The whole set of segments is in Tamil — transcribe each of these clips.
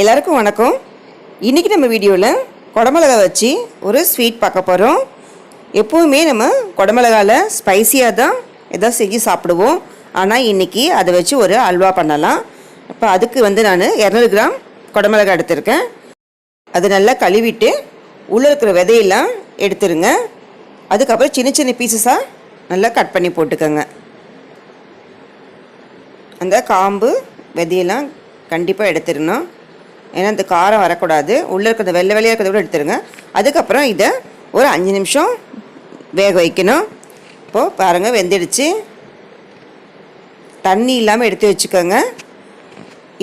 எல்லாருக்கும் வணக்கம். இன்றைக்கி நம்ம வீடியோவில் குடமிளகா வச்சு ஒரு ஸ்வீட் பார்க்க போகிறோம். எப்போவுமே நம்ம குடமிளகாவில் ஸ்பைஸியாக தான் எதாவது செஞ்சு சாப்பிடுவோம். ஆனால் இன்றைக்கி அதை வச்சு ஒரு அல்வா பண்ணலாம். இப்போ அதுக்கு நான் 200 கிராம் குடமிளகா எடுத்திருக்கேன். அது நல்லா கழுவிட்டு உள்ளே இருக்கிற விதையெல்லாம் எடுத்துருங்க. அதுக்கப்புறம் சின்ன சின்ன பீசஸாக நல்லா கட் பண்ணி போட்டுக்கோங்க. அந்த காம்பு விதையெல்லாம் கண்டிப்பாக எடுத்துடணும். ஏன்னா அந்த காரம் வரக்கூடாது. உள்ளே இருக்கிறத வெள்ளை வெள்ளையாக இருக்கிறத கூட எடுத்துருங்க. அதுக்கப்புறம் இதை ஒரு 5 நிமிஷம் வேக வைக்கணும். இப்போது பாருங்கள், வெந்துடுச்சு. தண்ணி இல்லாமல் எடுத்து வச்சுக்கோங்க.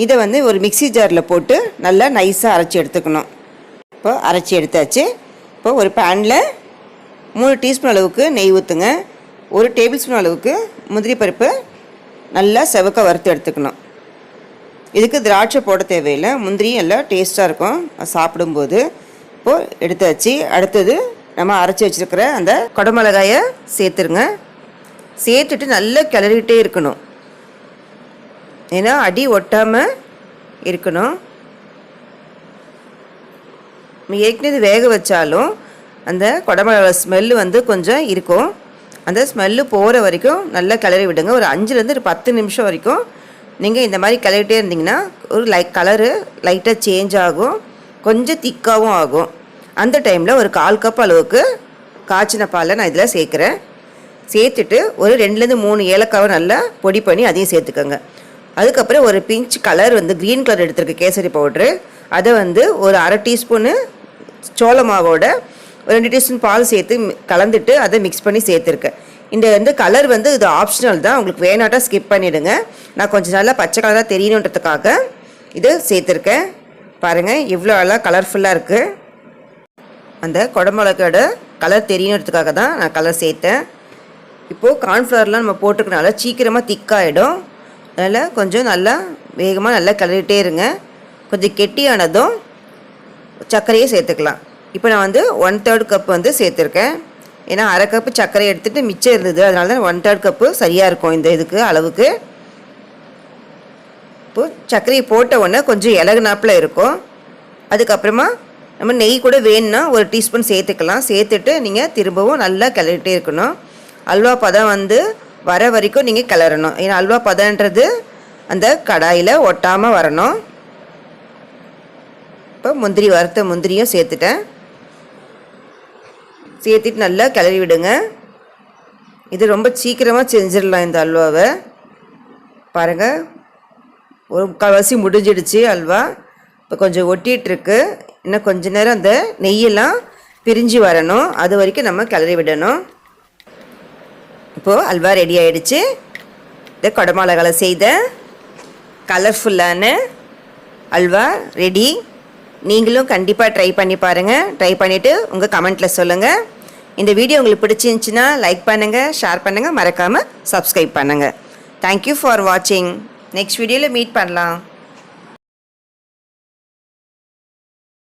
இதை ஒரு மிக்ஸி ஜாரில் போட்டு நல்லா நைஸாக அரைச்சி எடுத்துக்கணும். இப்போ அரைச்சி எடுத்தாச்சு. இப்போ ஒரு பேனில் 3 டீஸ்பூன் அளவுக்கு நெய் ஊற்றுங்க. 1 டேபிள் ஸ்பூன் அளவுக்கு முந்திரி பருப்பு நல்லா செவக்க வறுத்து எடுத்துக்கணும். இதுக்கு திராட்சை போட தேவையில்லை. முந்திரி எல்லாம் டேஸ்ட்டாக இருக்கும் சாப்பிடும்போது. இப்போது எடுத்தாச்சு. அடுத்தது நம்ம அரைச்சி வச்சுருக்கிற அந்த குடமிளகாயை சேர்த்துருங்க. சேர்த்துட்டு நல்லா கிளறிக்கிட்டே இருக்கணும். ஏன்னா அடி ஒட்டாமல் இருக்கணும். ஏற்கனவே வேக வச்சாலும் அந்த குடமிளகா ஸ்மெல்லு கொஞ்சம் இருக்கும். அந்த ஸ்மெல்லு போகிற வரைக்கும் நல்லா கிளறி விடுங்க. ஒரு 5லேருந்து ஒரு 10 நிமிஷம் வரைக்கும் நீங்கள் இந்த மாதிரி கிளறிட்டே இருந்தீங்கன்னா ஒரு கலரு லைட்டாக சேஞ்ச் ஆகும், கொஞ்சம் திக்காகவும் ஆகும். அந்த டைமில் ஒரு 1/4 கப் அளவுக்கு காய்ச்சின பாலை நான் இதில் சேர்க்குறேன். சேர்த்துட்டு ஒரு 2லேருந்து 3 ஏலக்காவை நல்லா பொடி பண்ணி அதையும் சேர்த்துக்கோங்க. அதுக்கப்புறம் ஒரு பிஞ்ச் கலர் க்ரீன் கலர் எடுத்துருக்கு, கேசரி பவுட்ரு. அதை ஒரு 1/2 டீஸ்பூனு சோள மாவோட ஒரு 2 டீஸ்பூன் பால் சேர்த்து கலந்துட்டு அதை மிக்ஸ் பண்ணி சேர்த்துருக்கேன். இந்த கலர் இது ஆப்ஷனல் தான், உங்களுக்கு வேணாட்டா ஸ்கிப் பண்ணிவிடுங்க. நான் கொஞ்சம் நல்லா பச்சை கலராக தெரியணுன்றதுக்காக இது சேர்த்துருக்கேன். பாருங்கள் எவ்வளோ அழகாக கலர்ஃபுல்லாக இருக்குது. அந்த குடமிளகாயோட கலர் தெரியணுன்றதுக்காக தான் நான் கலர் சேர்த்தேன். இப்போது கார்ன்ஃப்ளவர்லாம் நம்ம போட்டுக்கனால சீக்கிரமாக திக்காகிடும். அதனால் கொஞ்சம் நல்லா வேகமாக நல்லா கிளறிட்டே இருங்க. கொஞ்சம் கெட்டியானதும் சர்க்கரையே சேர்த்துக்கலாம். இப்போ நான் 1/3 கப் சேர்த்துருக்கேன். ஏன்னா 1/2 கப்பு சர்க்கரை எடுத்துகிட்டு மிச்சம் இருந்தது, அதனால தான் 1/3 கப்பு சரியாக இருக்கும் இந்த இதுக்கு அளவுக்கு. இப்போது சர்க்கரையை போட்ட உடனே கொஞ்சம் இலகுனாப்பில் இருக்கும். அதுக்கப்புறமா நம்ம நெய் கூட வேணும்னா 1 டீஸ்பூன் சேர்த்துக்கலாம். சேர்த்துட்டு நீங்கள் திரும்பவும் நல்லா கிளறிட்டே இருக்கணும். அல்வா பதம் வர வரைக்கும் நீங்கள் கிளறணும். ஏன்னா அல்வா பதன்றது அந்த கடாயில் ஒட்டாமல் வரணும். இப்போ வறுத்த முந்திரியும் சேர்த்துட்டேன். சேர்த்துட்டு நல்லா கிளறி விடுங்க. இது ரொம்ப சீக்கிரமாக செஞ்சிடலாம் இந்த அல்வாவை. பாருங்கள், ஒரு 1/4 முடிஞ்சிடுச்சு அல்வா. இப்போ கொஞ்சம் ஒட்டிகிட்ருக்கு. இன்னும் கொஞ்ச நேரம் அந்த நெய்யெல்லாம் பிரிஞ்சு வரணும். அது வரைக்கும் நம்ம கிளறி விடணும். இப்போது அல்வா ரெடி ஆகிடுச்சு. இந்த குடமிளகால செய்த கலர்ஃபுல்லான அல்வா ரெடி. நீங்களும் கண்டிப்பாக ட்ரை பண்ணி பாருங்கள். ட்ரை பண்ணிவிட்டு உங்கள் கமெண்ட்டில் சொல்லுங்கள். இந்த வீடியோ உங்களுக்கு பிடிச்சிருந்துச்சின்னா லைக் பண்ணுங்கள், ஷேர் பண்ணுங்கள், மறக்காமல் சப்ஸ்கிரைப் பண்ணுங்கள். தேங்க்யூ ஃபார் வாட்சிங். நெக்ஸ்ட் வீடியோவில் மீட் பண்ணலாம்.